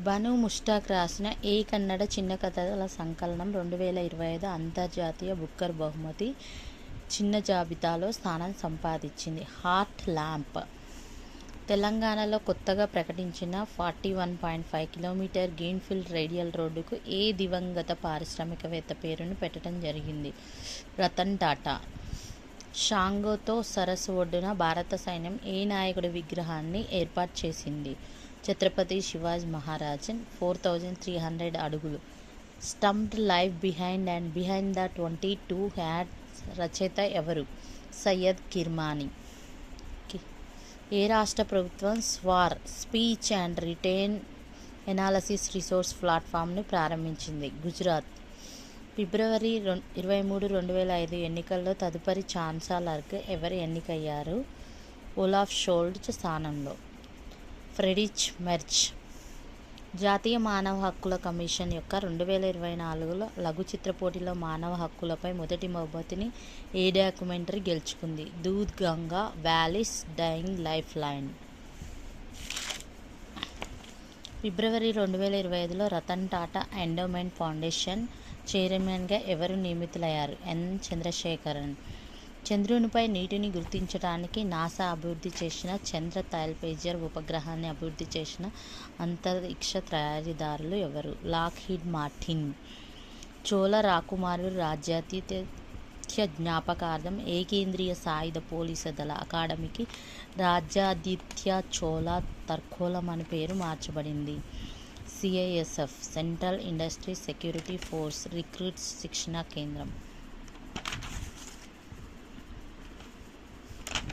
బను ముష్టాక్ రాసిన ఏ కన్నడ చిన్న కథల సంకలనం 2025 అంతర్జాతీయ బుక్కర్ బహుమతి చిన్న జాబితాలో స్థానం సంపాదించింది. హార్ట్ ల్యాంప్ తెలంగాణలో కొత్తగా ప్రకటించిన 41.5 కిలోమీటర్ గ్రీన్ఫీల్డ్ రేడియల్ రోడ్డుకు ఏ దివంగత పారిశ్రామికవేత్త పేరును పెట్టడం జరిగింది? రతన్ టాటా. షాంగోతో సరస్సు ఒడ్డున భారత సైన్యం ఏ నాయకుడి విగ్రహాన్ని ఏర్పాటు చేసింది? ఛత్రపతి శివాజీ మహారాజన్. 4300 అడుగులు. Stumped life behind the 22 yards రచయిత ఎవరు? సయ్యద్ కిర్మానీ. ఏ రాష్ట్ర ప్రభుత్వం SWAR speech and written analysis resource ప్లాట్ఫామ్ను ప్రారంభించింది? గుజరాత్. ఫిబ్రవరి 23, 2005 ఎన్నికల్లో తదుపరి ఛాన్సలర్గా ఎవరు ఎన్నికయ్యారు? ఓలాఫ్ షోల్జ్ స్థానంలో ఫ్రెడ్రిచ్ మెర్చ్. జాతీయ మానవ హక్కుల కమిషన్ యొక్క 2024 లఘు చిత్ర పోటీలో మానవ హక్కులపై మొదటి బహుమతిని ఏ డాక్యుమెంటరీ గెలుచుకుంది? Doodh Ganga valley's dying life line. ఫిబ్రవరి 2025లో రతన్ టాటా ఎండోమెంట్ ఫౌండేషన్ చైర్మన్గా ఎవరు నియమితులయ్యారు? ఎన్ చంద్రశేఖరన్. చంద్రునిపై నీటిని గుర్తించడానికి నాసా అభివృద్ధి చేసిన చంద్ర థైల్పేజర్ ఉపగ్రహాన్ని అభివృద్ధి చేసిన అంతరిక్ష తయారీదారులు ఎవరు? Lockheed Martin. చోళ రాకుమారుల రాజ్యాధిత్య జ్ఞాపకార్థం ఏ కేంద్రీయ సాయుధ పోలీసు దళ అకాడమీకి రాజ్యాధిత్య చోళ తర్కోలం అని పేరు మార్చబడింది? CISF central industry security force recruits శిక్షణా కేంద్రం.